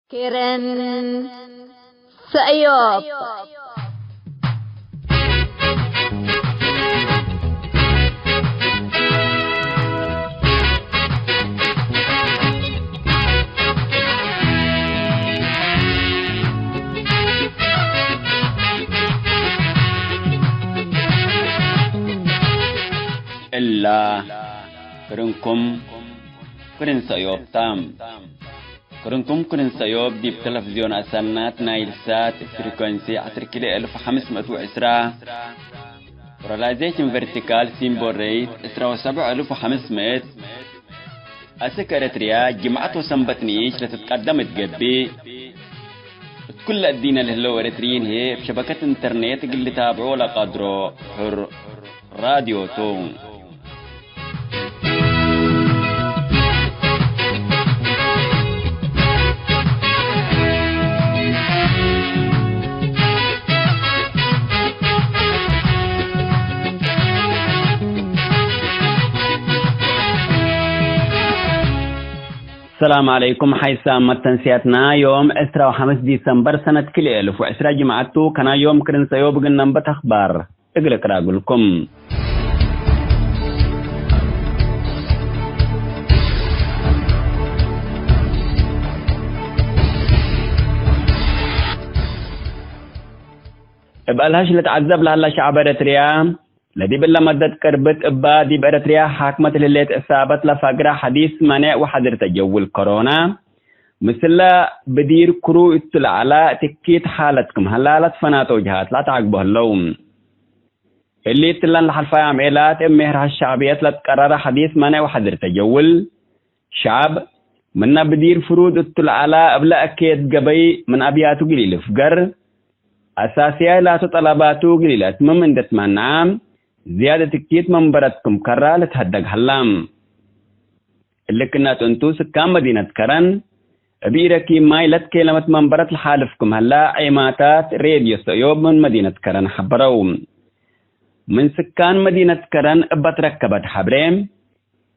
كيرن سأيوب إلا كرنكم كرن سأيوب تام كرنكم كرن سأيوب دي بتلفزيون أسنات نايل سات فريكونسي 10510 ورلايزيشن فيرتيكال سيمبول ريت 17500 أسكرتريا جمعة وسنبتنيش لتتقدم تقبي كل الدين اللي هلو اريتريين هي بشبكة انترنت اللي تابعوا لقدرو حر راديو تون السلام عليكم حيث تنسياتنا يوم 5 ديسمبر سنة كل 1010 جمعتو كان يوم كرن سيوب قلنا أخبار اقلق راقلكم ابقى الهش اللي تعذب لها شعب اريتريا لدي بالله مدد كربت ابا دي باريتريا حاكمة اللي اصابت لفقرة حديث منع وحضر تجول كورونا مثل بدير كرو اطلع على تكيت حالتكم هلالت فنات وجهات لا تعقبه اللوم اللي تلان لحلفا عميلات امهرها الشعبيات لا تقرر حديث منع وحضر تجول شعب منا بدير فرود اطلع على ابلا اكيد قبي من ابياتو قليل فقر اساسيا لا تطلباتو قليلات ممن دتمنعام زيادة كيت منبرتكم كرا لتهدق هلام اللي كنا تنتو سكان مدينة كرن أبيركي ماي لتكلمت منبرت لحالفكم هلا عيماتات راديو سيوب من مدينة كرن حبروم من سكان مدينة كرن بتركبت حبريم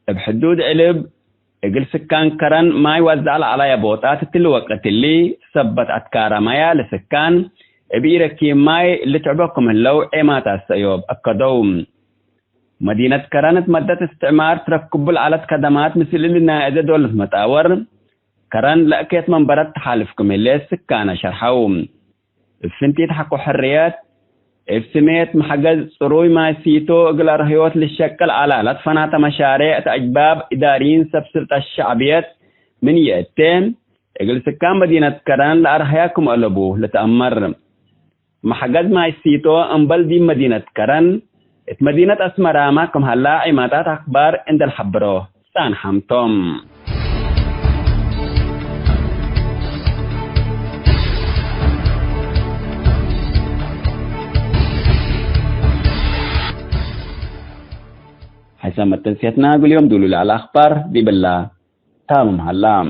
بحدود علب اقل سكان كرن ما يوزع على بوطات الوقت اللي ثبت أتكارا مايا لسكان بيركي ماي اللي تعبكم اللو عماتا سيوب أكدوم مدينة كرانت مدة استعمار تركب على خدمات مثل اللي إذا دولة متاور كران لأكيت من برد تحالفكم اللي سكانة شرحوم الفنتي تحقوا حريات السميت محجز صروي ما سيتو اقل رهيوت للشكل على لطفنات مشاريع أجباب إداريين سبسلت الشعبيات من يأتين اقل سكان مدينة كران لأرهياكم ألبوه لتأمر محجز ما يسيتو انبل دي مدينة كرن مدينة اسمرا معكم هلا عماتات اخبار عند الحبرو سان حمتم حسام التنسيتنا قول يوم دولوا على الاخبار دي بالله تامم هلام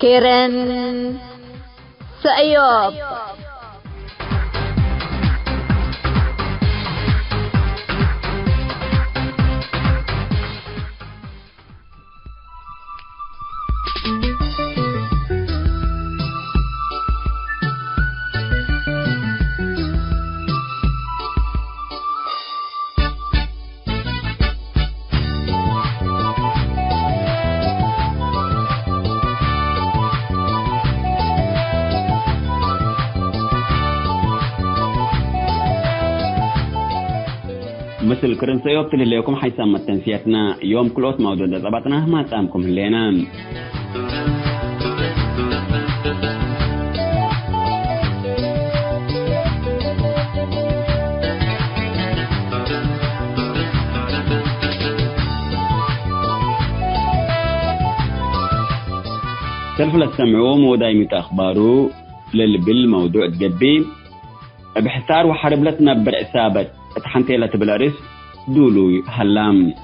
كيرن سأيوب مثل كرنسا يوبت اللي ليكم حيسمى تنسيتنا يوم كلوت موجودة ضبطنا ما تامكم اللينا سلف للسمعوم ودايمة أخباره للبالموضوع تجبي بحثار وحرب لتنبر إسابة اتحنتي لتبلارس دولو هلام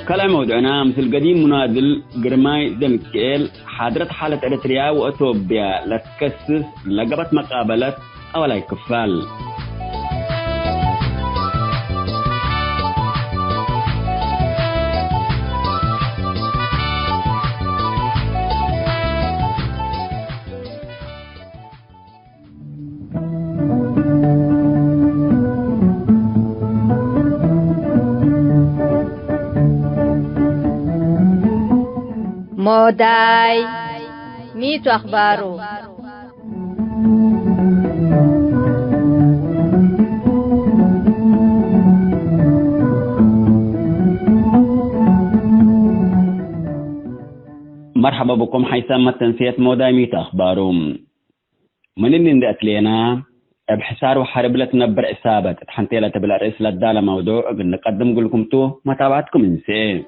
كلام موضوعنا مثل قديم منادل قرماي دمكيل حاضرت حالة إريتريا وأثيوبيا لتكسس لقبت مقابلة أولاي كفال موداي ميتو أخباره مرحبا بكم حيثما تنسية موداي ميتو أخبارهم من اللي ندأت لينا بحسار وحرب لتنبر إصابة اتحنتي لتبلارس لدالة موضوع نقدم لكم تو متابعتكم انسي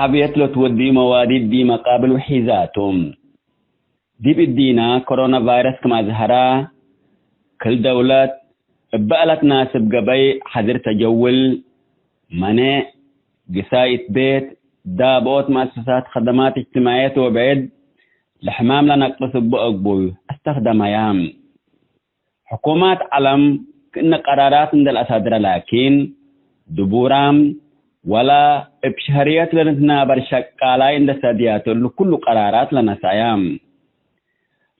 شعبية لو تودي مواديد دي مقابل وحيزاتهم دي بدينا كورونا فيروس كما ظهرا كل دولة بقلت ناسب قبي حذر تجول منع قساية بيت دابوت مؤسسات خدمات اجتماعية وبعد لحمام لنقص بأقبوي استخدم ايام حكومات علم كأن قرارات من الأسادرة لكن دبورام ولا بشهريات لنا برشكالا عند ساديات لكل قرارات لنا سايام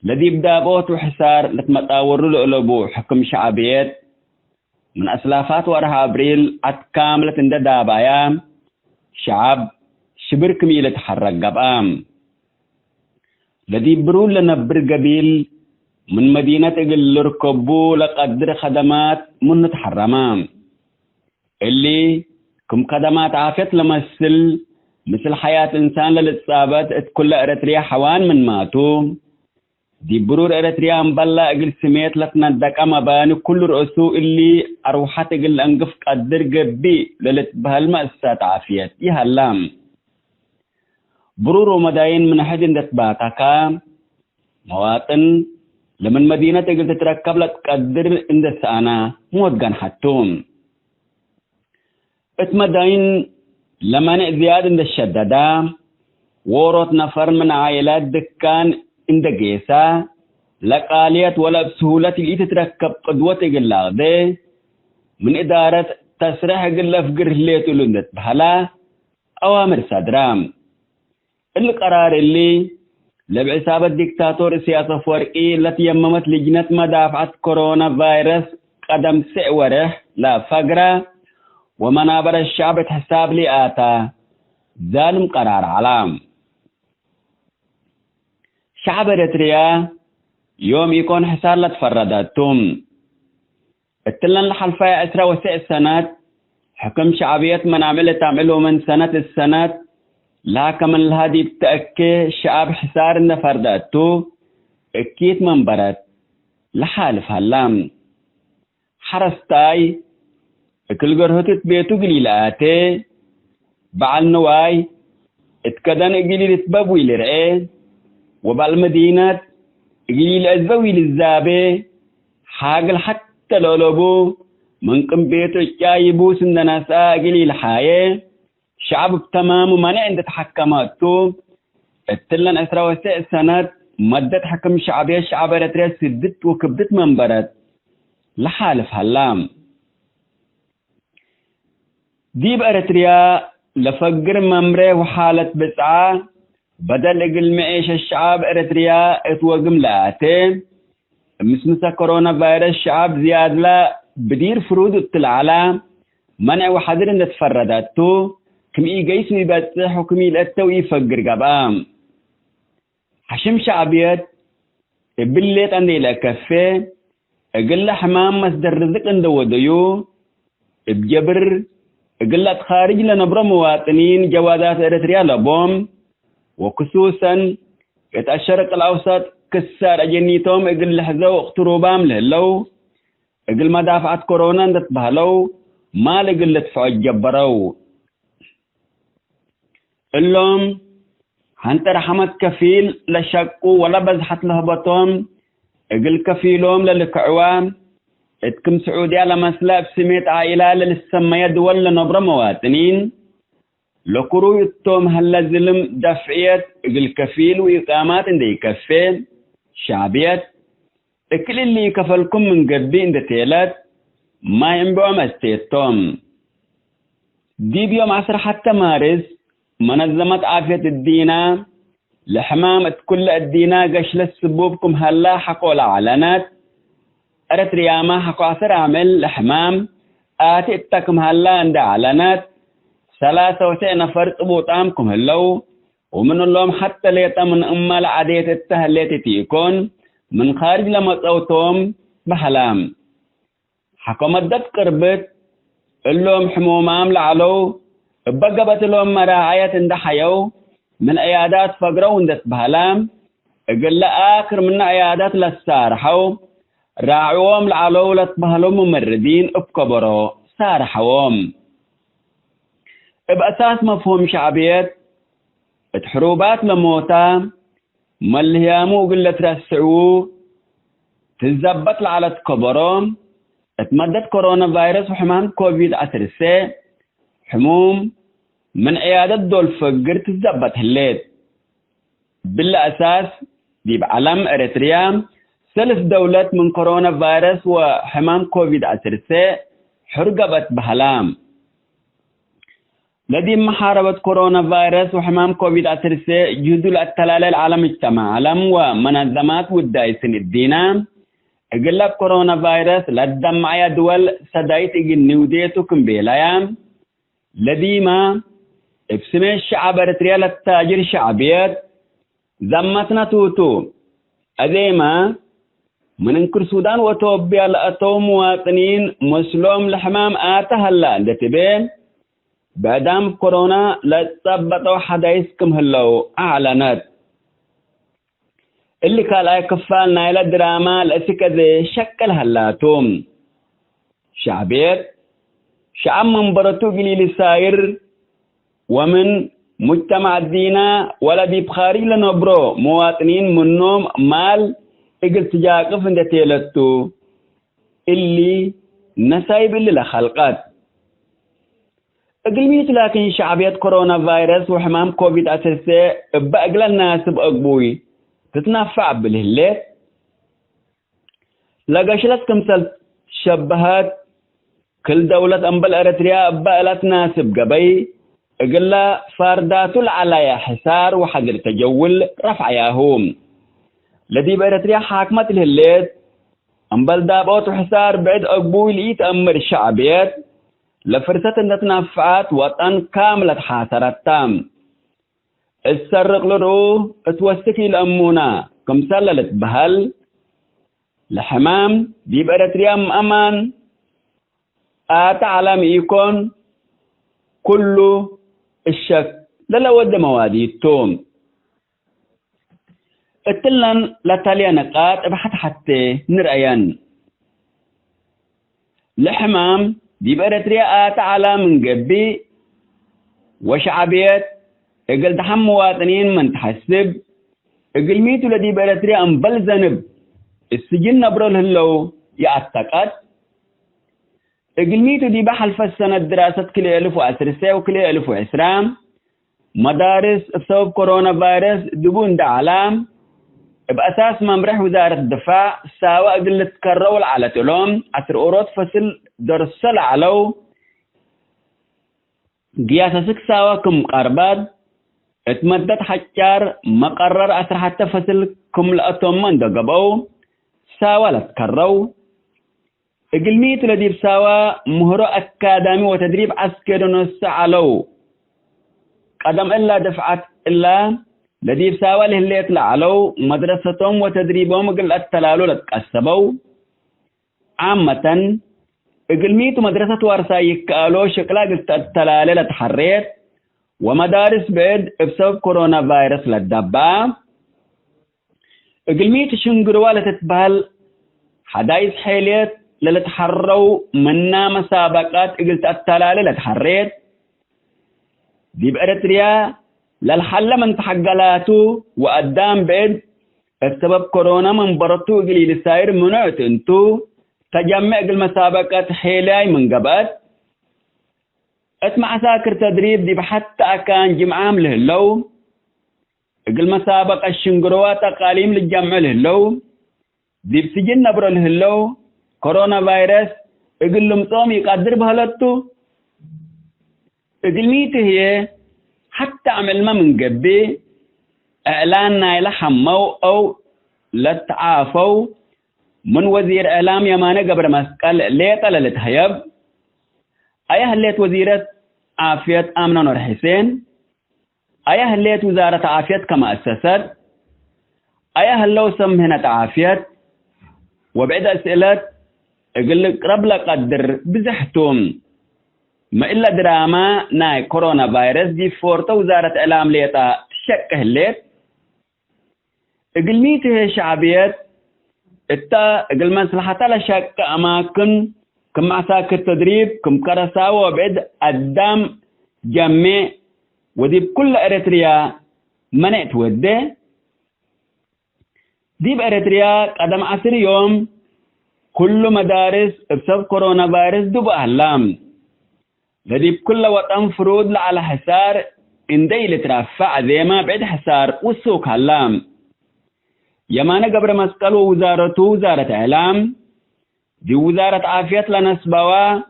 الذي يبدأ بوت وحسار لتمتاور لألبو حكم شعبيات من أسلافات ورها أبريل أتكاملة عند دابايام شعب شبر كميلة تحرق قبام الذي يبرون لنا برقبيل من مدينة إقل لركبو لقدر خدمات من نتحرمام اللي كم خدمات عافيت لمثل مثل حياة إنسان للإصابات كل إريتريا حوان من ماتو دي برور إريتريا مبلا أقل سميت لتندك أما باني كل رؤسو اللي أروحات أقل أنقف قدر قبي للت بهالمأسات عافيات يهالام برور ومداين من حد اندتباتك مواطن لمن مدينة تقل تتركب لك قدر اندس أنا موتقان حتوم اتمداين لمن زياد اند الشددا وورط نفر من عائلات دكان اند قيسا لقاليات ولا بسهولة اللي تتركب قدوة قلاغدي من إدارة تسرح قل فقر الليتو لندت بحلا أوامر صدرام القرار اللي لبعساب الدكتاتور سياسة فورقي التي يممت لجنة مدافعة كورونا فيروس قدم سعوره لا فقرة ومنابر الشعب تحساب لي آتا ظالم قرار علام شعب إريتريا يوم يكون حسار لتفرداتهم اتلن لحلفاء أسرى وسع السنات حكم شعبية من عمل تعمله من سنة السنات لا كمن الهادي بتأكي شعب حسار النفرداتو اكيد منبرت لحالف هلام حرستاي كل جرهتت بيتو قليلاتي بعل نواي اتكدن قليل تبابوي لرعي وبالمدينة قليل أزبوي للزابي حاقل حتى لولوبو منكم بيتو جايبو سندناسا قليل حاية شعب بتمام مانع عند تحكماتو اتلن أسرى وسع سنة مدت حكم شعبية شعب إريتريا سدت وكبدت منبرت لحالف هلام ديب إريتريا لفقر ممره وحالة بسعة بدل اقل معيش الشعب إريتريا اتوقم لاتين مسمسة كورونا فيروس شعب زياد لا بدير فروض العالم منع وحذر ان تفرداتو كمي قيسو يباتح وكمي لأتو يفقر قبام حشم شعبيات بليت عندي لأكفي اقل حمام مصدر رزق اندو وديو بجبر قلت خارج لنبرة مواطنين جوازات إريتريا لبوم وخصوصا الشرق الأوسط كسر أجنيتهم قل لحظة واقتروبام لهلو قل مدافعة كورونا اندت بهلو ما لقل لدفعوا الجبرو اللهم هانت رحمت كفيل لشقوا ولا بزحت لهبطهم قل كفيلهم للكعوام اتكم سعودية لمسلا بسميت عائلة للسمية دول لنبرة مواطنين لكرو يتوم هلا زلم دفعية الكفيل وإقامات اندي يكفين شعبية اكل اللي يكفلكم من قبي اند تيلات ما ينبعوا مستيتهم دي بيوم 10 حتى مارس منظمة عافية الدينة لحمامة كل الدينة قشل السبوبكم هلا حقوا لعلانات إريتريا ما حقوا 10 عمل لحمام آتي اتكم هلا عند علانات 3 نفر طبوطامكم هلو ومن اللهم حتى ليتا من أمال عدية التهلية تيكون من خارج لما تصوتهم بحلام حكومة دات قربت اللهم حمومام لعلو بقبت لهم مراعية اندحيو من عيادات فقروا اندت بحلام قل آخر من عيادات للسارحو راعوهم لعلو لتبهلوا ممردين ابكبروا سارحوهم بأساس مفهوم شعبيات حروبات لموتا ملهيامو قلة رسعو تزبط على تكبرهم اتمدت كورونا فيروس وحمام كوفيد 19 حموم من عيادة دول فقر تزبط هليت بالأساس دي بعلم إريتريا 3 دولات من كورونا فيروس وحمام كوفيد 19 حرقبت بهلام لدي محاربة كورونا فيروس وحمام كوفيد 19 جهدوا للتلال العالم اجتماع علم ومنظمات والدايسين الدينة اقلب كورونا فيروس للدمع دول سدايت اقنوديتكم بيلايام لدي ما ابسمي الشعب إريتريا للتاجر شعبيات زمتنا توتو أديما من انكر سودان وتوبيا لأتو مواطنين مسلوم لحمام آتهلا لتبين بعدام كورونا لا تثبتوا حدايسكم هلو أعلنت اللي كالاي كفال نايلة دراما الأسكذي شكل هلاتهم شعبيت شعب من برتو قليل ساير ومن مجتمع الدينا ولا دي بخاري لنبرو مواطنين منهم مال اقل تجاقف انت تيلتو اللي نسايب اللي لخلقات اقلميت لكن شعبية كورونا فيروس وحمام كوفيد أساسي بأقل الناس بأقبوي تتنفع بالهلات لقاشلت كمثل شبهات كل دولة أنبال أريتريا بأقلت ناسب قبي اقلا فاردات العلايا حسار وحجر تجول رفع ياهوم الذي بأريتريا حاكمة الهلات أنبال دابوت وحسار بعد أقبوي لي تأمر الشعبيات لفرصة نتنفعات وطن كاملة حاسرات تام السرق لروه اتوسكي الأمونة كم سللت بهل لحمام دي بأريتريا أمان علام يكون كله الشك لا ود موادي التوم اتلن لتاليا نقاط ابحث حتى نرأيان لحمام دي بأريتريا علام من قبي وشعبيات اقل دحم مواطنين من تحسب اقل ميتو لدي بأريتريا انبل زنب السجن نبرو لهلو يعتقد اقلميتو دي بحل فالسنة دراسة كل 1010 وكل 1010 مدارس بسبب كورونا فيروس دبون دا علام بأساس ممرح وزارة الدفاع ساوى قلة تكرول على تلوم 10 أورات فصل درسل علو قياسة 6 ساوى كم قرباد اتمدد حجار مقرر 10 حتى فصل كم لأتوم من دا قبو ساوى لتكرو اقلميت الذي بساوى مهرو أكادامي وتدريب عسكري نص علو قدم إلا دفعت إلا الذي بساوى له اللي يطلع علو مدرستهم وتدريبهم قل التلالو لتقسبوا عامة اقلميت مدرسة ورسايك قالوا شكلا قلت التلالي لتحريت ومدارس بعد بسبب كورونا فيروس للدبا اقلميت شنقروا لتتبهل حدايث حيليت للتحروا منا مسابقات قلت التلالي لتحريت دي بأريتريا للحل من تحقلاته وقدام بعد بسبب كورونا من برطو قليل الساير منعت انتو تجمع المسابقات حيلاي من قبل اسمع ساكر تدريب دي بحتى كان جمعام لهلو قل مسابقة الشنقروات تقاليم للجمع لهلو دي بسجن نبرو لهلو كورونا فيروس اقل لهم صوم يقدر بهالتو اقل ميته هي حتى عمل ما من قبي اعلان نايلة حمو او لتعافو من وزير اعلام يمانة قبل مسكال ليتا للتهيب ايه الليت وزيرة عافية امنا نور حسين ايه الليت وزارة عافية كما اسست ايه اللو سمهنة عافية وبعد اسئلة اقول لك رب لقدر بزحتم ما إلا دراما ناي كورونا فيروس دي فورتا وزارة إعلام ليتا شك هليت اقل ميته شعبيات اتا اقل مصلحة لشك أماكن كم عساكر تدريب كم كرساوة وبعد الدم جمع ودي بكل أريتريا منعت وده دي بأريتريا قدم 10 يوم كل مدارس بسبب كورونا فيروس دب أهلام لدي بكل وطن فروض على حسار اندي لترفع ذيما بعد حسار والسوق هلام يمانا قبر مسقل ووزارته وزارة إعلام دي وزارة عافية لنسبوا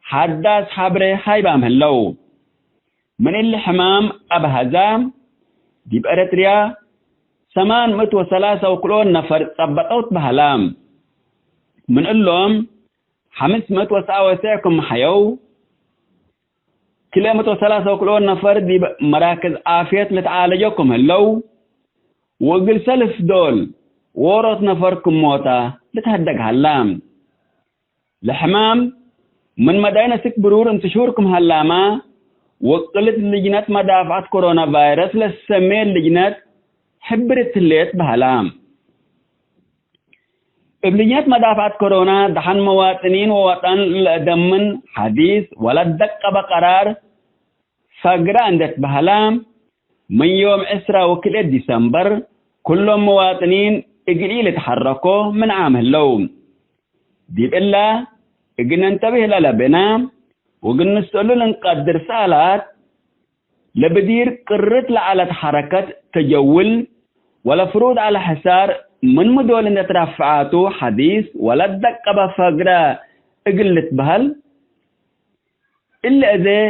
حدا أصحابري حيبام هلو من اللي حمام أبهزام دي بأريتريا 803 نفر طبقوت بهلام من قلهم 579 حيو كل 103 نفر دي مراكز عافية لتعالجكم هلو وقل سلف دول ورط نفركم موتا لتهدق هلام لحمام من مدينة سكبرور انتشوركم هلاما وقلت لجنات مدافعة كورونا فيروس للسمين لجنات حبرت الليت بهلام ابليات مدافعات كورونا دحن مواطنين ووطن الأدمن حديث ولا الدقة بقرار فقرا عندت بهلام من يوم 10 ديسمبر كلهم مواطنين اقليل يتحركوا من عام اللوم دي بالله اقلنا ننتبه للبنا وقلنا نسألوا نقدر سالات لبدير قررت على حركة تجول ولا فروض على حسار من مدول ان ترفعاتو حديث ولا الدقة بفقرة اقلت بهل إلا إذا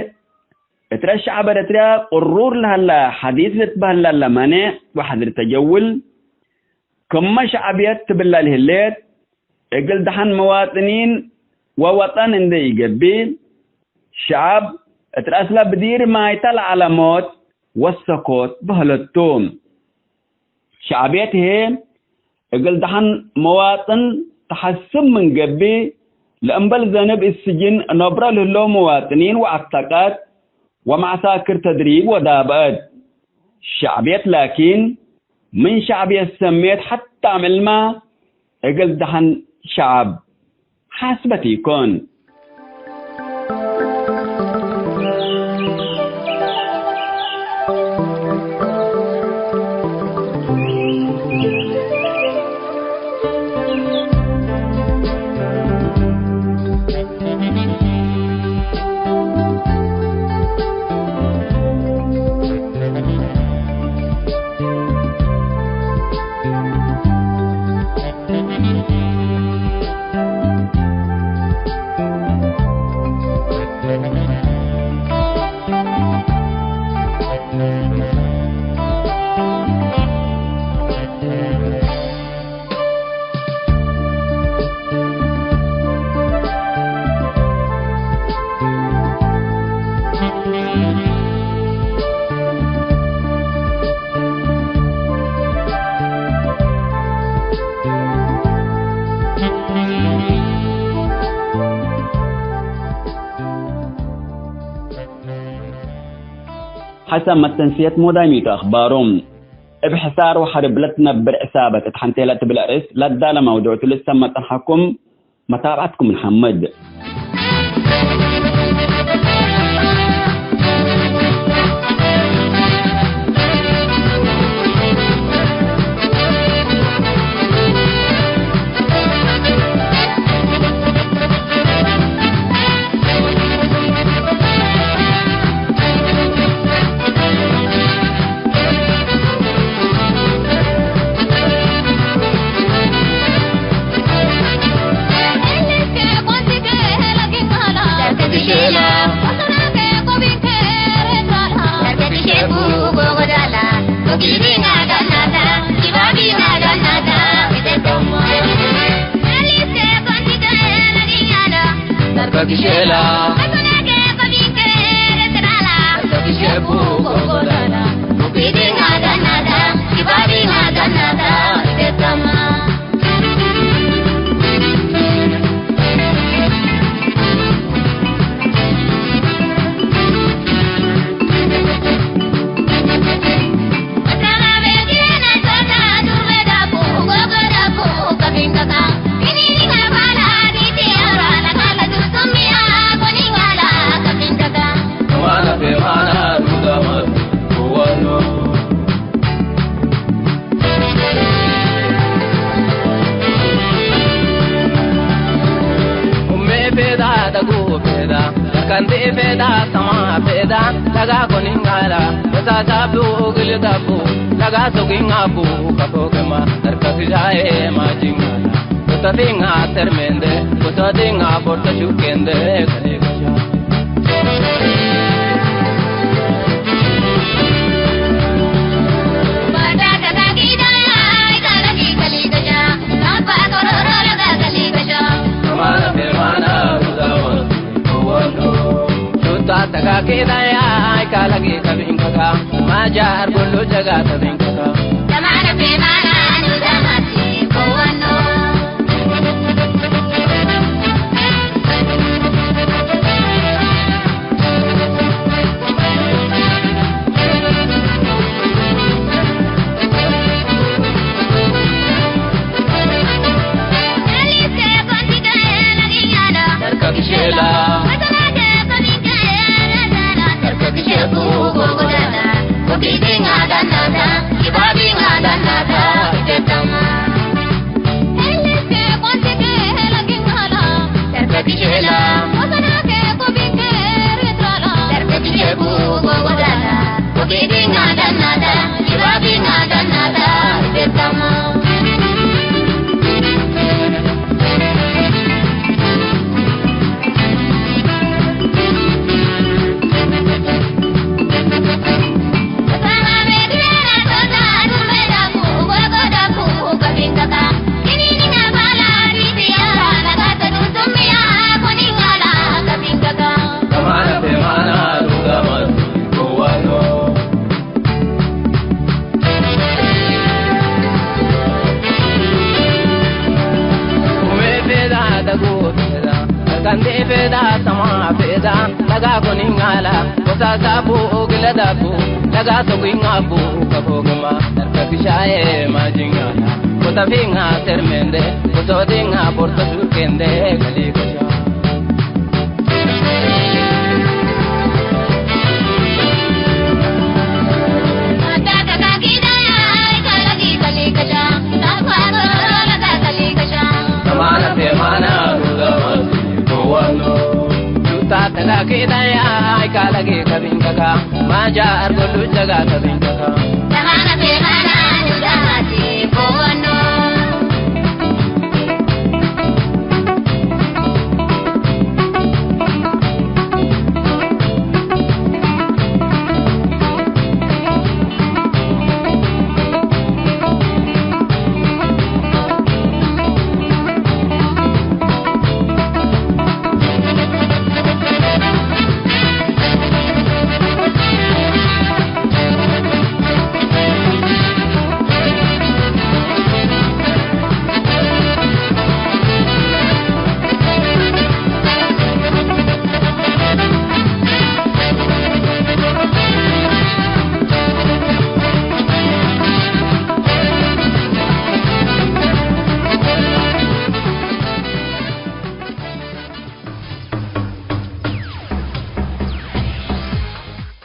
ترشع برتريا قرور لها حديث لتبهل لها مانع وحدر تجول كما شعبيات تبلا لهليت اقل دحن مواطنين ووطن اندي يقبيل شعب اترأسلا بدير ما يطلع على موت والسكوت بهلتوم شعبيته اقل دحن مواطن تحسب من قبي لأنبل ذنب السجن نبرا له مواطنين واعتقاد ومعساكر تدريب ودابات شعبيت لكن من شعبية سميت حتى عمل ما اقل دحن شعب حاسبتي يكون حسب ما التنسيات مداميت أخبارهم بحسار وحرب لتنبر إصابة تحنتيلة بالأرس لدى لموضوع لسه ما تنحكم متابعتكم محمد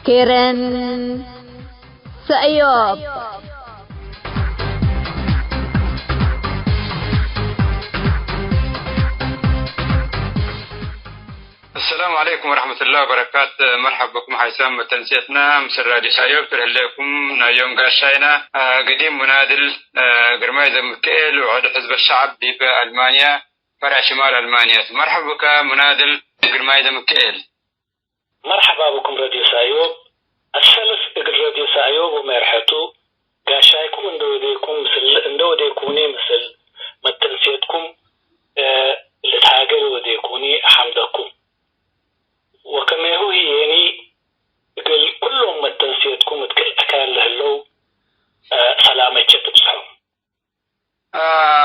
كيرن سأيوب. السلام عليكم ورحمة الله وبركاته. مرحبا بكم حيثم تنسيتنا مسر راديو سايوب ترهلكم يوم قاشينا قديم منادل قرمايزة مكيل وعد حزب الشعب دي بألمانيا فرع شمال ألمانيا. مرحبا بك منادل قرمايزة مكيل. مرحبا بكم راديو سايوب. الثالث اقل راديو سايوب ومرحتو قاشايكم اندو ديكوني مثل ما تنسيتكم اللي تهاجروا وديكوني حمدكم وكما هو يعني كلهم ما تنسيتكم كان لهلو سلامة تبصحوا.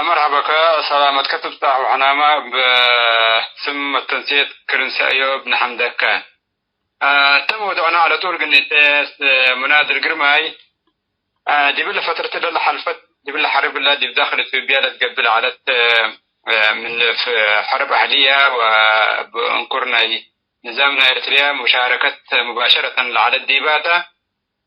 مرحبا سلامة تبصحوا عناما بسم التنسيت كرنسي أيوب نحمدك. تمود أنا على طول قلت منادر قرماي دي بلا فترة اللي حلفت دي بلا حرب الله دي بداخل في بيالة قبل على من في حرب أهلية وانكرنا نظامنا إريتريا مشاركة مباشرة على الديباتا.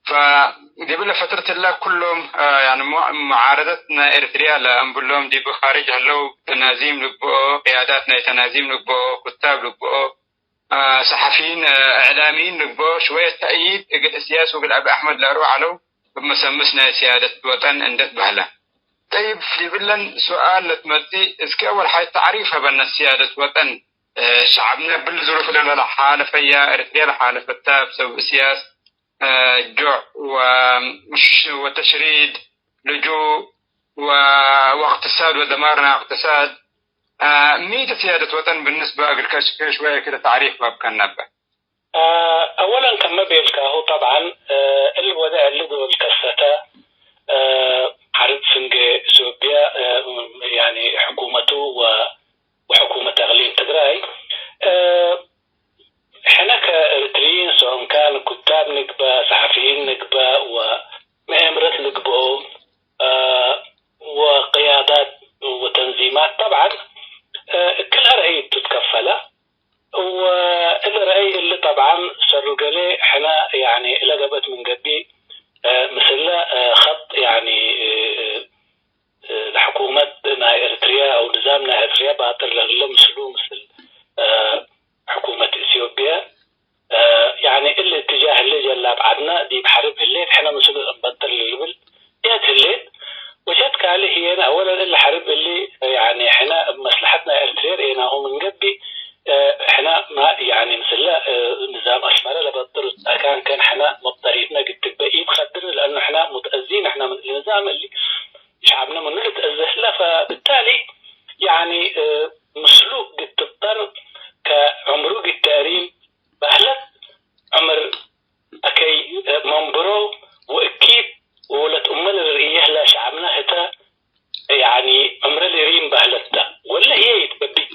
فدي بلا فترة الله كلهم يعني معارضتنا إريتريا لأنبلهم دي بخارج هلو تنازيم لقبو قياداتنا تنازيم لقبو كتاب لقبو صحفيين إعلاميين لقبو شوية تأييد قد السياسة وقل أبي أحمد لا روح علو بمسمسنا سيادة وطن اندت بهلا. طيب في بلن سؤال لتمتي اسكي أول حاجة تعريفها بأن سيادة وطن شعبنا بالظروف اللي لحالة فيها إريتريا لحالة فتاة بسبب سياسة جوع وتشريد لجوء واقتصاد ودمارنا اقتصاد. ميت سيادة وطن بالنسبة أقل شوية كده تعريف بابكان نبه. أولا كما بيلكاهو طبعا الوضع اللي دول الكسة حرب سنج سوبيا يعني حكومته وحكومة أغليم تجراي احنا كإريتريين سواء كان كتاب نقبة صحفيين نقبة ومؤامرات نقبة وقيادات وتنظيمات طبعا كلها رأي تتكفل نظامنا إريتريا باطل لهم سلو مثل حكومة إثيوبيا يعني الاتجاه اللي جلاب عدنا دي بحرب الليل احنا مسؤول نبطل الليل يات الليل وجدك عليه هنا أولا اللي حرب اللي يعني احنا بمصلحتنا إريتريا هنا هم من قبي احنا ما يعني مثل نظام أسمرة لبطل كان احنا مضطريتنا قد تبقى بخدرنا لأنه احنا متأذين احنا من النظام اللي شعبنا من نتأذى له فبالتالي يعني مسلوق قد تضطر كعمروق التاريم بهلت عمر أكي منبرو وأكيد ولت أمال الرئيه لا شعبنا هتا يعني عمر الريم بهلتها ولا هي يتبدي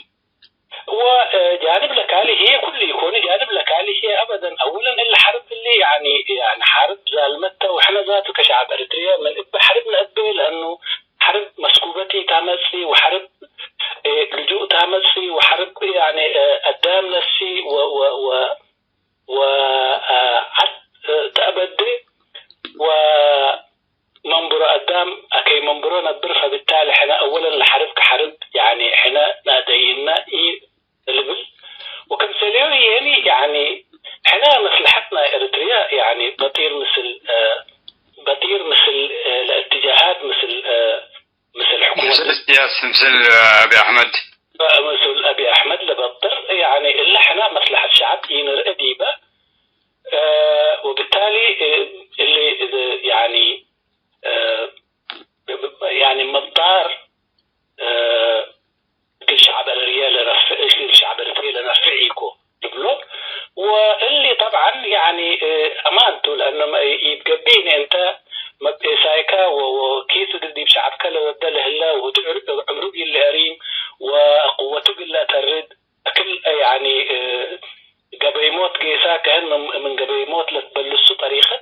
وجانب لك عليه هي كل يكون جانب لك عليه هي أبدا أولا إلا حرب اللي يعني حرب ظالمتها وإحنا ذاته كشعب إريتريا من حربنا أبي لأنه حرب مسكوبتي تعمل وحرب لجوء تعمل وحرب يعني قدام نفسي و تأبدي ومنبر قدام أكي منبرو نبر فبالتالي إحنا أولا الحرب كحرب يعني إحنا نادينا اللبل وكم سليوي يعني إحنا مصلحتنا إريتريا يعني بطير مثل الاتجاهات مثل حكومة مثل السياسة مثل أبي أحمد مثل أبي أحمد لبطر يعني اللي إحنا مصلحة الشعب ينر أديبة وبالتالي اللي يعني مضطر الشعب الريال لنفعيكو البلوك واللي طبعا يعني أمانته لأنه يتقبين أنت سايكا وكيس قدي بشعبك لو ودله الله وعمروق اللي أريم وقوته اللي ترد أكل يعني قبل يموت قيسا كأن من قبل يموت لتبلسوا طريقة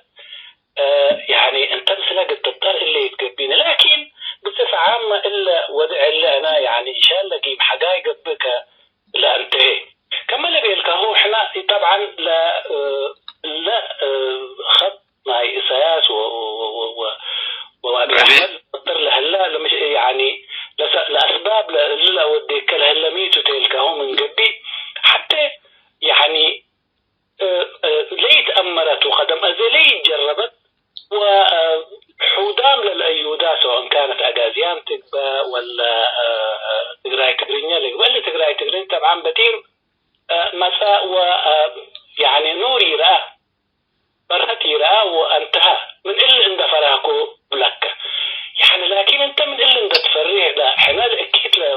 يعني انت مثلا قد تضطر اللي يتقبين لكن بصفة عامة إلا ودع اللي أنا يعني إن شاء الله جيب حقائق بك لا انتهي كما اللي بيلك هو احنا طبعا لا خط معي إساياس وأبي أحمد تضطر لهلا لمش يعني لأسباب لا وديك لهلا ميتو تلك هو من قبي حتى يعني ليه تأمرت وخدم أزلي جربت وحودام للأيودا سواء كانت أجازيان تقبى ولا تقراي تقرينيا ولا تقراي تقرين طبعا بتير مساء ويعني نوري رأى برهتي رأى وانتهى من إلا إن دفراكو بلك يعني لكن أنت من إلا إن تفريه لا حنا أكيد لا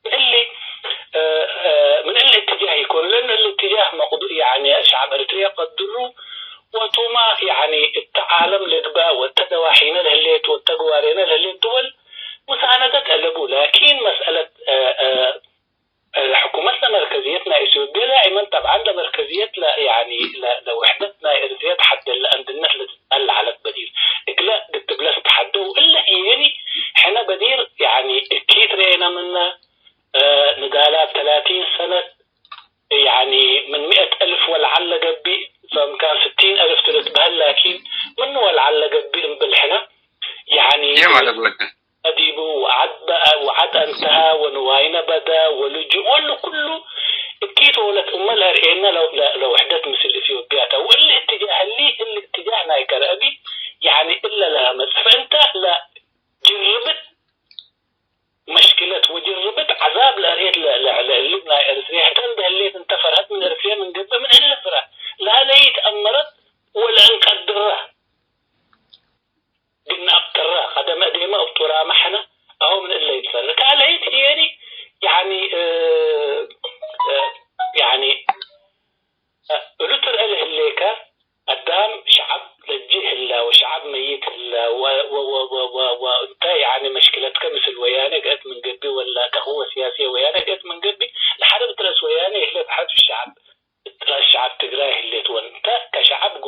اللي من الاتجاه يكون لأن الاتجاه مقدور يعني شعب إريتريا قدروا وتوما يعني التعالم لقبا والتدواحين الهليت والتقوارين الهليت دول مساندة ألبو لكن مسألة حكومتنا مركزيتنا إثيوبيا دائما طبعا لمركزية لا يعني لوحدتنا إريتريا تحدى عند الناس اللي تتقل على البديل إقلاء بالتبلاس تحدوا إلا يعني حنا بدير يعني كيت رينا منا نقالات 30 سنة يعني من 100,000 ولعل قبي فكان 60,000 تلتبهل لكن منه ولعل قبي بالحنا يعني أديبه وعد انتهى ونواينا بدا ولجوء كله اكيد ولت امالها رئينا لو وحدت مثل اثيوبيا واللي اتجاه اللي اتجاهنا يكر ابي يعني الا لها مس فانت لا جربت مشكلة وجربت عذاب لأريد لبنى إريتريا حتى اللي انتفرت من إريتريا من قبل من إلا فرح لا ليت أمرت ولا انقدرها قلنا أبترها قدم أديمة أبترها محنا أو من إلا يتفرق على يعني رتر أله الليكا قدام شعب لجيه الله وشعب ميت الله وانت يعني مشكلتك مثل ويانا قد من قبي ولا كهوة سياسية ويانا قد من قبي لحرب ترس ويانا اللي بحث الشعب تقراه اللي وانت كشعب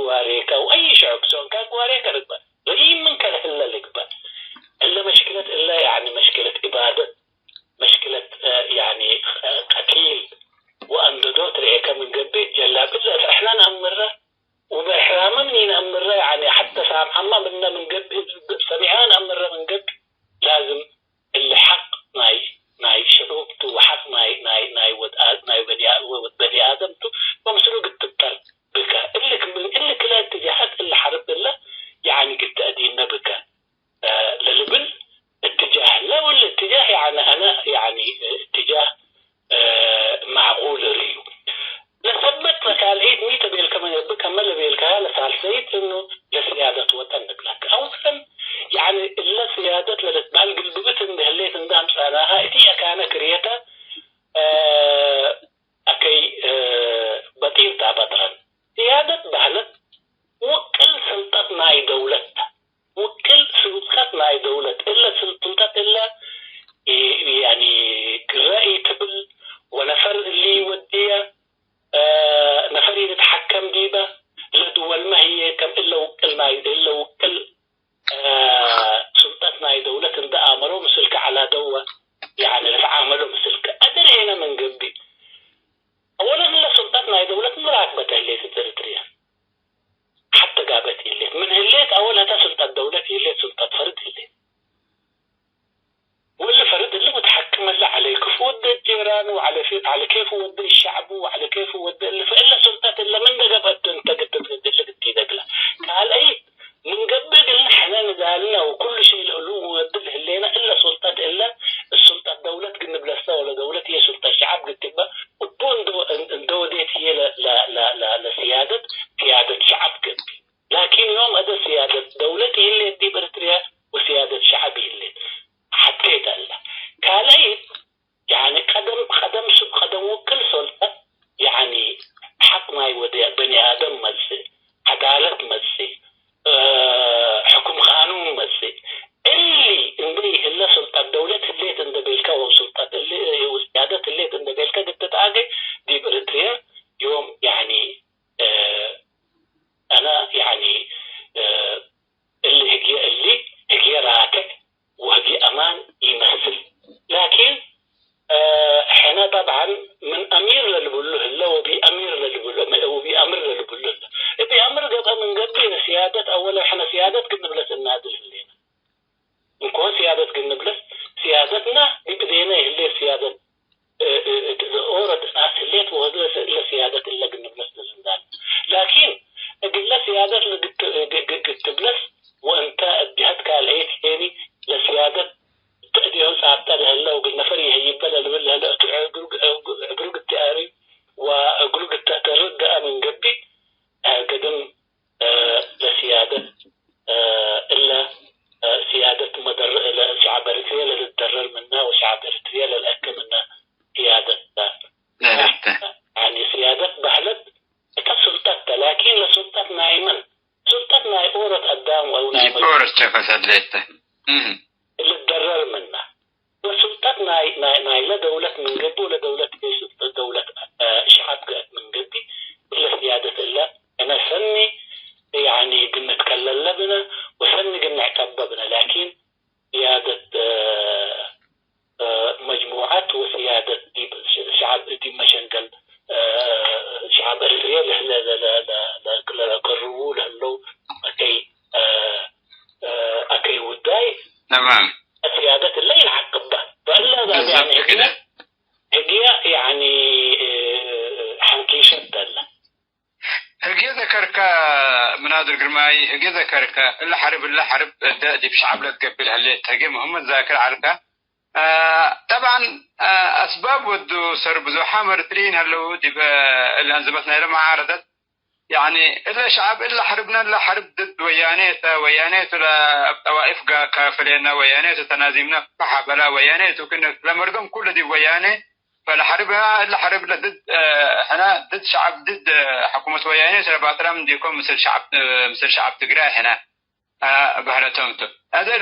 أمساناها إتي أكان كريتا أكي بطير تابدرا سيادة بحلت وكل سلطتنا أي دولتها وكل سلطتنا أي دولة إلا سلطتنا إلا يعني رأي تبل ونفر اللي يوديها نفر يتحكم ديبه لدول ما هي كم إلا وكل ما إلا وكل سلطتنا أي دولة إن ده أمروا مسلك على دوة يعني عملوا مسلك أدري هنا من قبل أولا إلا سلطتنا أي دولة مراقبة اللي تريتريا حتى قابت اللي من هليت أولها تسلطة الدولة اللي سلطة فرد اللي واللي فرد اللي متحكم اللي على كيف ود الجيران وعلى على كيف ود الشعب وعلى كيف ود اللي فإلا سلطة إلا من ده قبت أنت قد تدقله قال أي من قبل قلنا إحنا نزالنا وكل شيء العلوم ودله اللينا إلا سلطة إلا السلطة الدولة قلنا بلسة ولا دولة هي سلطة الشعب قد تبقى وتكون دو ديت هي لسيادة شعب قد لكن يوم أدى سيادة دولة هي اللي تدي بريتريا وسيادة شعبي اللي حطيت الله قال أي يعني قدم وكل سلطة يعني حق ما يودي بني آدم مزي عدالة مزي حكم قانون مزي اللي اندري إلا سلطة الدولة اللي تندبيلك وسلطة اللي وسيادة اللي تندبيلك قد تتعاقي دي بريتريا يوم يعني أنا يعني اللي هي راكب وهدي أمان يمثل لكن حنا طبعا من أمير للبلوه الله وبأمير للبلوه وبأمر للبلوه الله بأمر قبل من قبل سيادة أولا حنا سيادة كنا بلس النادل اللينا نكون سيادة كنا بلس سيادتنا بدينا اللي سيادة أورد ناس الليت وهذا إلا سيادة إلا كنا بلس الزندان لكن قلنا سيادة قلت بلس وأنت أديهتك على أي ثاني لسيادة تأديه ساعدت لهلا وقلنا فريه يبلا لهلا قلوق التآري وقلوق التأترد من قبي قدم لسيادة إلا سيادة شعب إريتريا للتضرر منا وشعب إريتريا للأكل منا سيادة يعني سيادة بحلت كسلطة لكن لسلطة نايما سلطة ناي أورد قدام أو نايما أورد شفت أدليته اللي تضرر منا وسلطة ناي لدولة من قبل ولدولة دولة شعب من قبل إلا سيادة إلا أنا سني يعني قلنا نتكلم لبنا وسني قلنا اعتببنا لكن سيادة مجموعات وسيادة شعب دي مشنقل شعب إريتريا لا قرروا لهلو أكي وداي تمام سيادة اللي ينعقبها فإلا يعني هي يعني حنكيشة دلة هجي ذكرك منادر قرماي هجي ذكرك إلا حرب دي بشعب لا تقبل هليت هجي محمد ذاكر عليك طبعا أسباب ودو سرب زوحة مرترين هلو دي اللي أنزمتنا إلى معارضة يعني إلا شعب إلا حربنا إلا حرب ضد ويانيت لطوائف كافلين ويانيت تنازمنا فحبلا ويانيت وكنا لمردم كل دي وياني فالحربها إلا حربنا ضد هنا ضد شعب ضد حكومة ويانيت لبعضنا من ديكم مثل شعب تقرأ هنا بهرتمتو هذا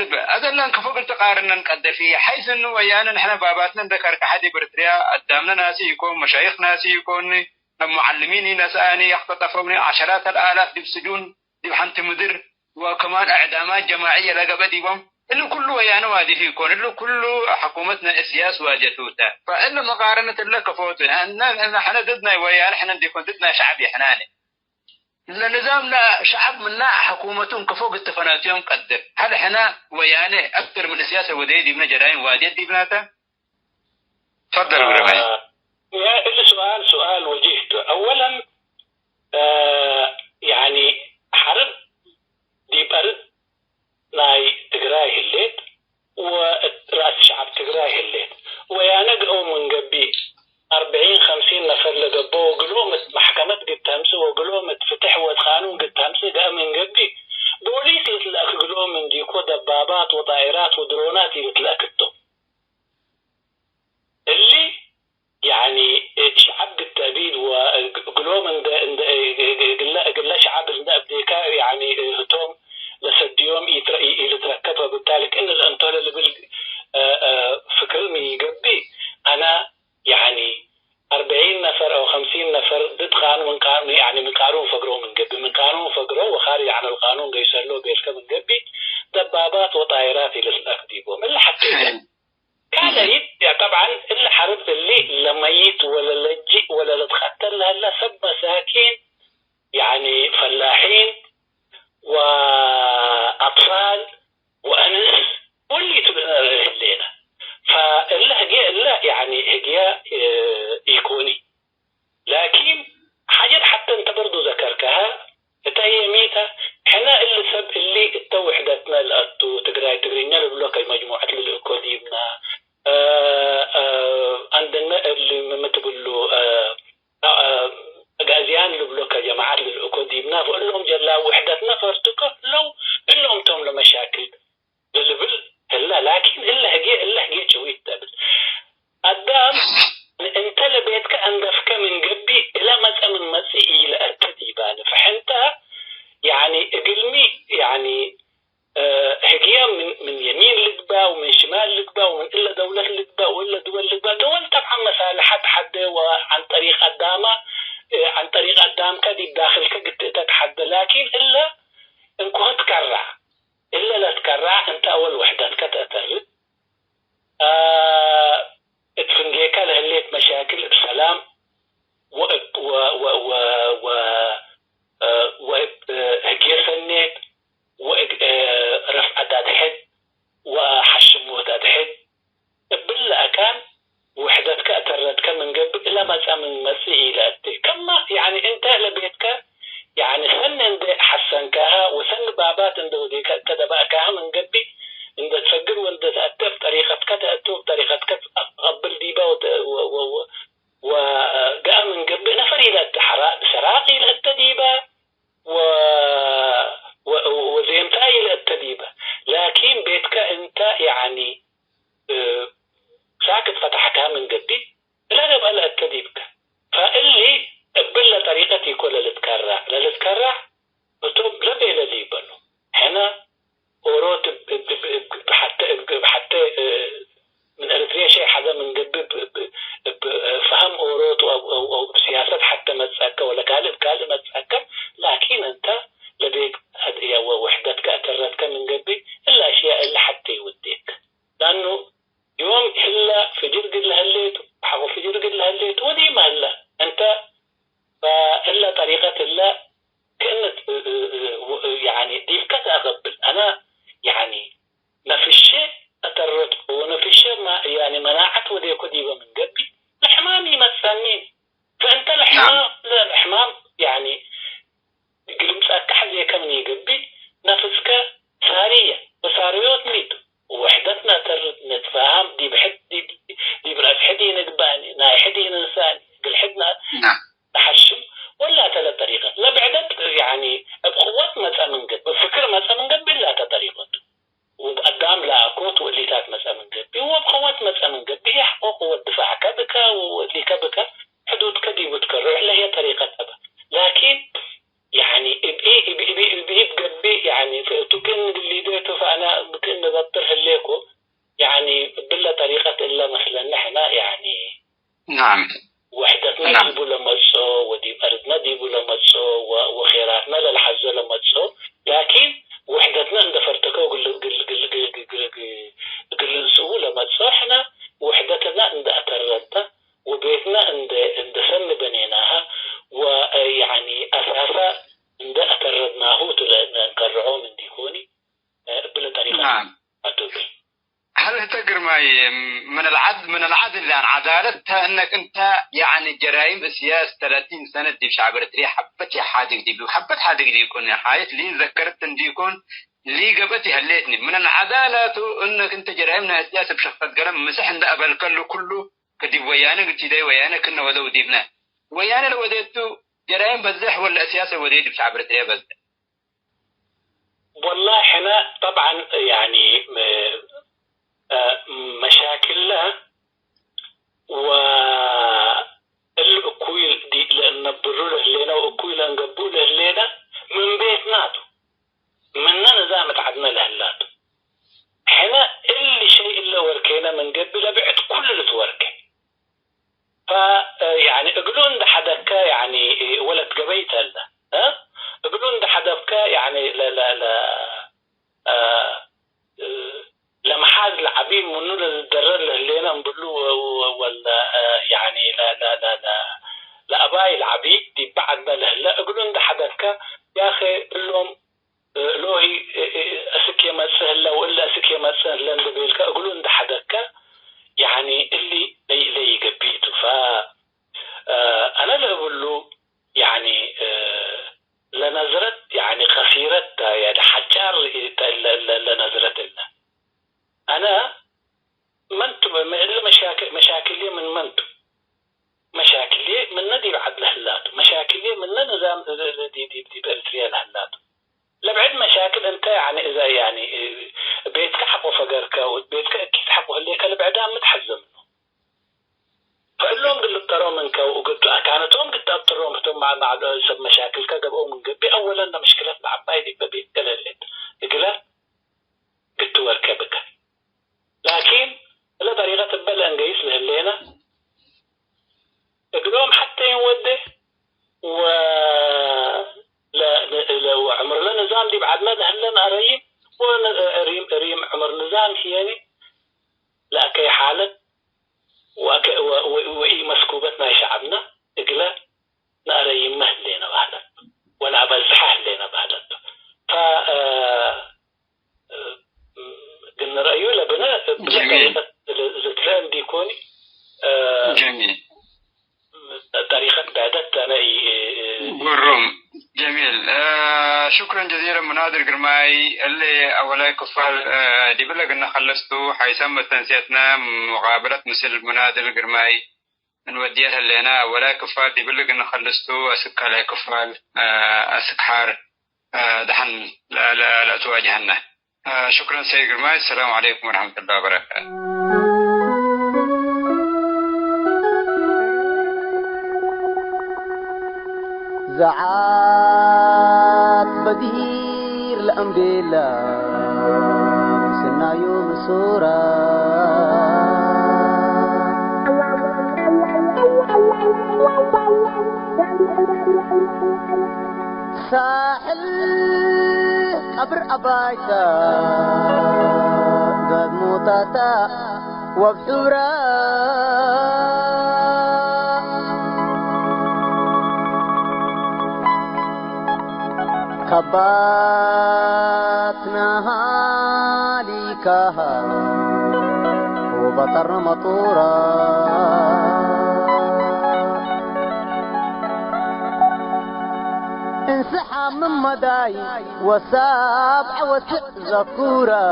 اللي كفوق التقارن نقدر فيه حيث إنه ويانا نحن باباتنا ذكر كحدي بريتريا قدامنا ناسي يكون مشايخ ناسي يكون معلمين نسأني يختطفوني عشرات الآلاف دي بسجون دي بحنت مدير وكمان إعدامات جماعية لقبديهم إنه كله ويانا وادي يكون إنه كله حكومتنا السياس واجتوتا فإنه مقارنة الله كفوت إن إحنا ضدنا ويانا إحنا ديكون ضدنا شعبي حناني لنظامنا شعب منا حكومتهم كفوق التفناتيهم قدر هل إحنا ويانا أكثر من السياسة ودي من جرائم وادي دي بناتا تفضل ورمي سؤال وجهته أولا يعني حرب دي برد ناي تقراي الليت ورأس شعب تقراي الليت ويانا قلوا من قبي 40-50 نفر لقبوا وقلوا محكمة قد تمسوا وقلوا فتح وقانون قد تمسوا ده من قبي بوليس يتلاقوا قلوا من ديكو دبابات وطائرات ودرونات يتلاقوا كان يدي طبعا اللي حرب اللي لميت ولا لجي ولا لتختل هلا سب مساكين يعني فلاحين وأطفال وأنس واللي تبقى الليلة فالله هجاء لا يعني هجاء يكوني لكن حاجات حتى انت برضو ذكرتها هي ميتة حنا اللي سب اللي التوحدتنا الأتو تقرينا لبلوك المجموعة للأكاديمنا عندنا اللي ما تقولوا غازيان لبلوك جماعة للأكاديمنا فقول لهم جلا وحدتنا فرتكه لو إنهم توم لمشاكل للبل هلا لكن إلا هجي شوية تابل قدام انت لبيتك اندفك من قبي الى مسألة من مسئي الى التديبان فحنت يعني اقلمي يعني هجيا من يمين لقبا ومن شمال لقبا ومن إلا دولة لقبا وإلا دول لقبا دول طبعا مسالحات حد وعن طريق قدامة عن طريق قدام كدي داخلك قد تتحدى لكن إلا انكو تكرع إلا لا تكرع انت أول وحدتك تأترد اتفنجيكا لهليت مشاكل بسلام وهجي سنيت ورفع داد حد وحشموت داد حد بالله كان وحدتك اتردك من قبل إلا ما من مسيحي لأتي كما يعني انت لبيتك يعني سن اند حسنكها وسن بابات اند وديك تدبأكها من قبل اند تفكر واند تأتي بطريقتك تأتي بطريقتك قبل ديبا وقام من قبل نفري للتحراء بسراقي للتديبة وزيمتاي للتديبة لكن بيتك انت يعني ساكت فتحتها من قبل لا يبقى للتديبك فاللي بلا طريقتي كل للتكرع بتوب لبي لليبنو هنا أوروت حتى من أريتريا شيء حدا من قبل فهم أوروت أو سياسات حتى ما تسأكى ولا كالب ما تسأكى لكن أنت لديك هدية ووحدتك أتردك من قبل إلا أشياء اللي حتى يوديك لأنه يوم إلا في جرق اللي هليت وحقو في جرق اللي هليت ودي ما إلا أنت فإلا طريقة إلا كأنت يعني ديفك أقبل أنا يعني ما في الشيء أترد وما في الشيء ما يعني مناعة وديكو ديبا من قبل الحمام يمثلني فأنت الحمام يعني قلمت أكحل يكمني قبل نفسك سارية وساريوت ميت ووحدتنا ترد نتفاهم دي بحد دي برأس حدي نقباني ناي حدي ننساني قل حدنا تحشم ولا تلا طريقة لا بعدت يعني بقوات مسألة من قبل بفكر مسألة من قبل لا تطريقته وقدام لا أكوت واللي تات مسألة من قبل هو بقوات مسألة من قبل هي حقوق والدفاع كبك واللي كبك حدود كدي وتكرر اللي هي طريقتها لكن يعني بقي بقبي يعني تكن اللي ديته فأنا ممكن نبطر هليكو يعني بلا طريقة إلا مثلا نحن يعني نعم وحدتنا ديبو لمسو وديب أرضنا ديبو لمسو وخيراتنا للحزة لمسو لكن وحدتنا عند فرتكو قل نسوه لمسو احنا وحدتنا عند أتردنا وبيتنا عند سن بنيناها ويعني أساسا عند أتردناه نقرعه من ديكوني بلا طريقة نعم أتوبي هل تقر معي من العدل لأن عدالتها أنك أنت يعني جرائم بسياسة 30 سنة دي شعب إريتريا حبتي حادق دي وحبت حادق دي يكون يا حايت لي ذكرت أن دي يكون لي قبتي هليتني من العدالة أنك أنت جرائمنا سياسة بشخص قلم مسح عند أبل كله كدي ويانا قلت دي ويانا كنا ودو ديبنا ويانا لو وديتو جرائم بزح ولا سياسة وديت بشعب إريتريا بزح والله حنا طبعا يعني مشاكلنا والأكويل دي لأن نبروله لنا وأكويل نقبوله لنا من بيتناتو مننا نزامت عدنا لهلاتو حنا اللي شيء اللي وركينا من قبل بعد كل اللي توركي يعني اقولون ده حدك يعني ولد قبيت هلا اقولون ده حدك يعني لا اتحاد العبيد منو للدرر اللي نقولوا ولا يعني لا أباي العبيد دي بعد ما لا يقولون ده حدثك يا أخي لهم لوهي أسكي ما سهل ولا أسكي ما سهل لندبيلك يقولون ده حدثك يعني اللي يقبيته أنا اللي أقول له يعني لنظرت يعني خسيرة يعني حجار لنظرت لنا أنا منتم إلا مشاكل لي من منتم مشاكل لي من ندي بعد لهلاته مشاكل لي من نظام دي بأريتريا لهلاته لبعد مشاكل أنت يعني إذا يعني بيتك حقه فقرك وبيتك أكيد حقه اللي كان بعدها متحزم فقلهم قلت ترى منك وقلت كانتهم قلت أبترهم فتهم مع مشاكل كقبوا من قبي أولا مشكلة العباية دي ببيت قللت يقول قلت وركبك لكن لا طريقة البلد أنجيس لهلينا يقولهم حتى يوده وعمر لنا نظام دي بعد ما دهلنا أريم عمر نظام هيني لا كي حالة وإي مسكوبتنا شعبنا إقلا نأريم مهلينا بهلت ولا بزحه لنا بهلت قلنا رأيه لبنا الكلام دي يكون جميل طريقة بعدت أنا قرم جميل شكرا جزيلا مناظر قرماي اللي أولا كفال دي بلغ أن خلصتو حيثم تنسيتنا مقابلة مثل مناظر قرماي نوديها لنا أولا كفال دي بلغ أن خلصتو أسك على كفال أسك حار دحن لا تواجهنا شكرا سيد قرماي السلام عليكم ورحمة الله وبركاته زعات بدير الأنبيلا سنا يوم سورة ساحل قبر أبايتا قد موتاتا وبحورا خباتناها ليكاها وبطرنا مطورا انسحى من مداي وسبع وسع زكورا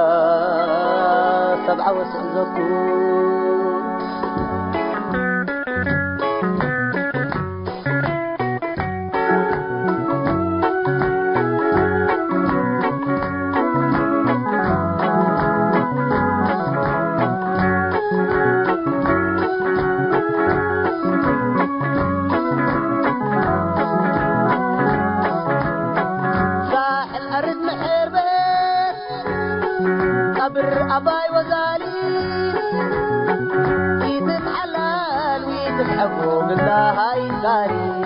سبع وسع زكورا أباي وزالي يتحلال ويتسحبوا بالله هاي كاري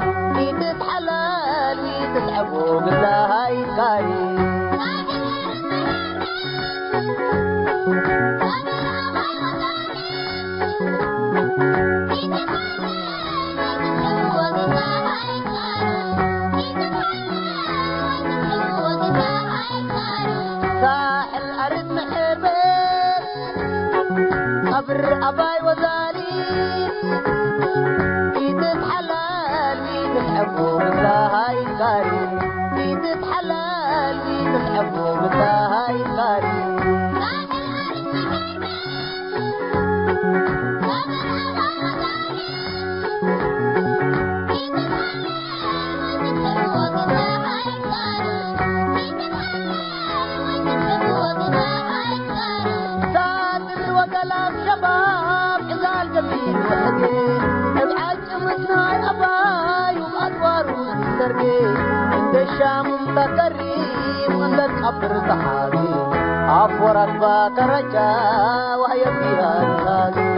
يتحلال ويتسحبوا بالله هاي كاري ساحل أرد محبك قبر أباي وزالي يتحلال ويتسحبوا بالله هاي كاري يتحلال ويتسحبوا بالله هاي كاري شباب عزال جميل وحدين ابعد مصنع أباي وأدوار وسرقي عند الشام متكريم عندك قبر صحابي عفورك باكرجا وهي فيها الغازي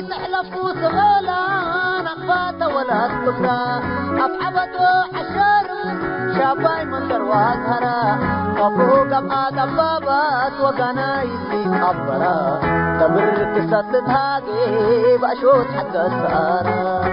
تحلفوا صغالا نقبات ولا تبرا أبعبتوا حشار شاباي من درواز هرا قبو قبعا قبابات وقانا يسي قبرا تمر كسات تهاقي بأشوت حق السارة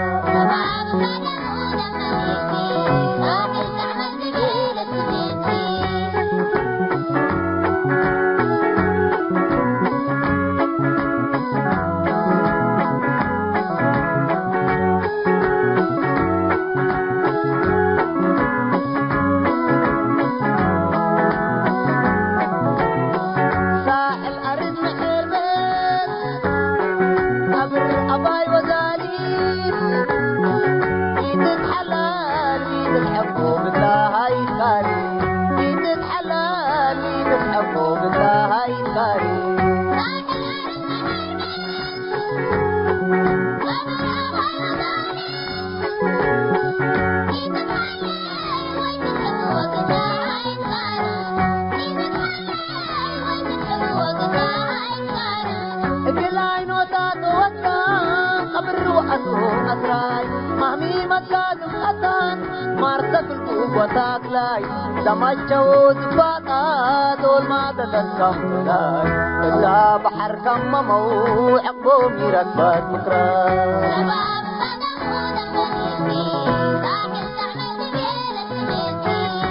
وتاكلاي دمجو زباقا دول ما تلقم لاي إذا بحر كممو عقبو ميركبات مكراي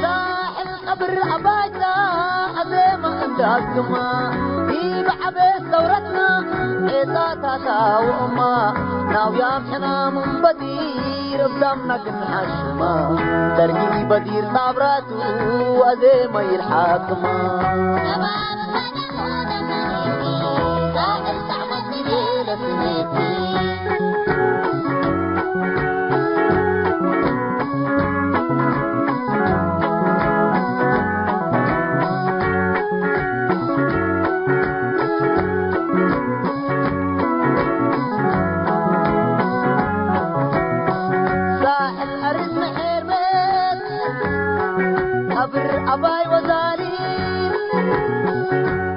ساحل قبر عبايتا عزيمة انداكما ديب عبيس دورتنا إذا تاتا وأما ناويام حنا من بدير بدمنا كنا حشما ترقي بدير صابراتو أزيمة الحاكمة أباي وزالي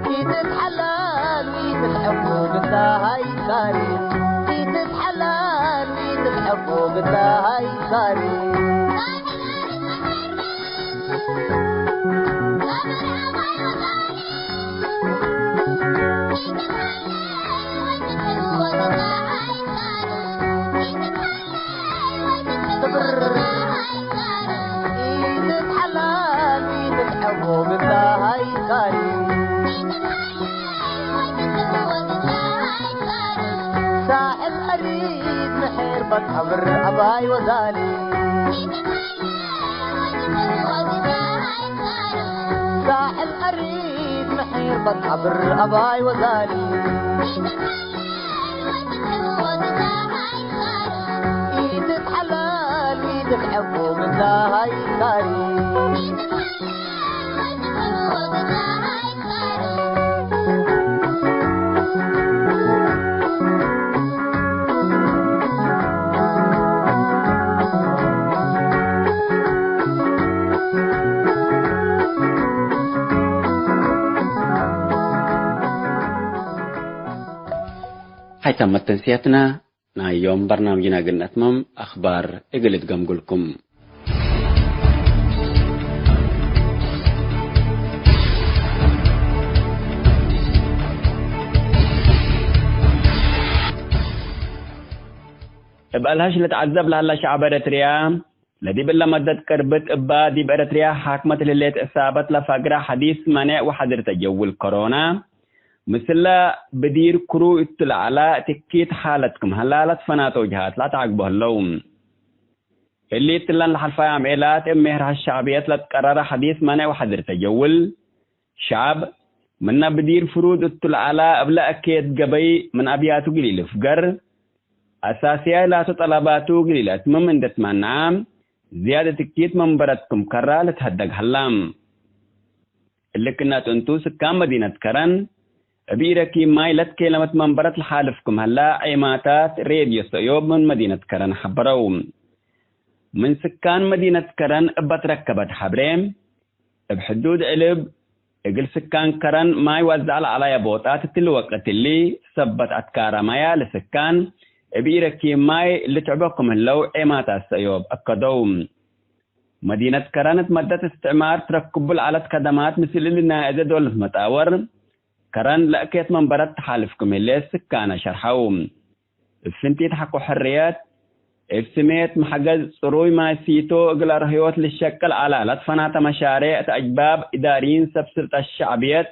تتحلل ويتحبوا بالدهاي كاري تتحلل ويتحبوا بالدهاي كاري ساحل أريد محير بتحبر أباي وزالي ساحل أريد محير بتحبر أباي وزالي إيد الحلال وإيد الحب من هاي كاري هاي تمت تنسيتنا يوم برنامجنا قلنا أتمم أخبار إقلت قمقلكم بقالهاش لتعذب لهلا شعب إريتريا لدي بالله مدد كربت إبا دي بإريتريا حاكمة اللي إصابت لفقرة حديث منع وحضر تجول كورونا مثل بدير كرو اطلع على تكيت حالتكم هلا لا تفناتوا جهات لا تعقبوا اللوم اللي تلان لحلفا عميلات امهر الشعبيات لا تقرر حديث منع وحضر تجول شعب منا بدير فرود اطلع على ابلا اكيد قبي من ابياتو قليل فقر اساسيا لا تطلباتو قليلات ممن دتمنعام زيادة تكيت من بردكم كرا لتهدق هلام اللي كنا تنتو سكان مدينة كرن أبيركي ماي لتكي لما منبرت لحالفكم هلا عيماتات راديو سيوب من مدينة كرن حبروم من سكان مدينة كرن بتركبت حبريم بحدود علب اقل سكان كرن ما يوزع على بوطات الوقت اللي سبت أتكارا مايا لسكان أبيركي ماي اللي تعبكم هلو عيماتات سيوب أكدوم مدينة كران مدت استعمار تركب العلت خدمات مثل لنا إذا دولة متاور كران لأكيت من برد تحالفكم اللي سكانة شرحوم الفنتي تحقوا حريات افسميت محجز صروي ما سيتو اقل رهيوت للشكل على لطفنات مشاريع أجباب إداريين سبسلة الشعبيات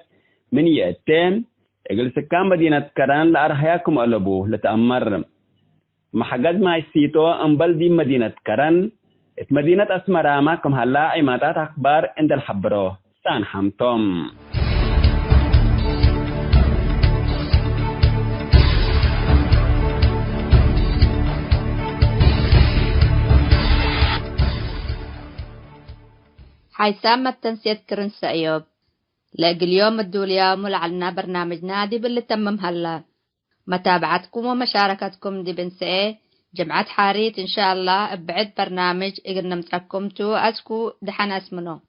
من يأتين اقل سكان مدينة كران لأرهياكم ألبوه لتأمر محجز ما سيتو انبل دي مدينة كران مدينة أسمراما كم هلا عماتات أخبار عند الحبرو سان حمتم حيثام التنسيت كرنس أيوب لاقي اليوم اليوم ولعلنا برنامج نادي باللي تمم هلا متابعتكم ومشاركتكم دي بنسئة جمعة حاريت إن شاء الله بعد برنامج إقرنا متركمتو أسكو دحن اسمنو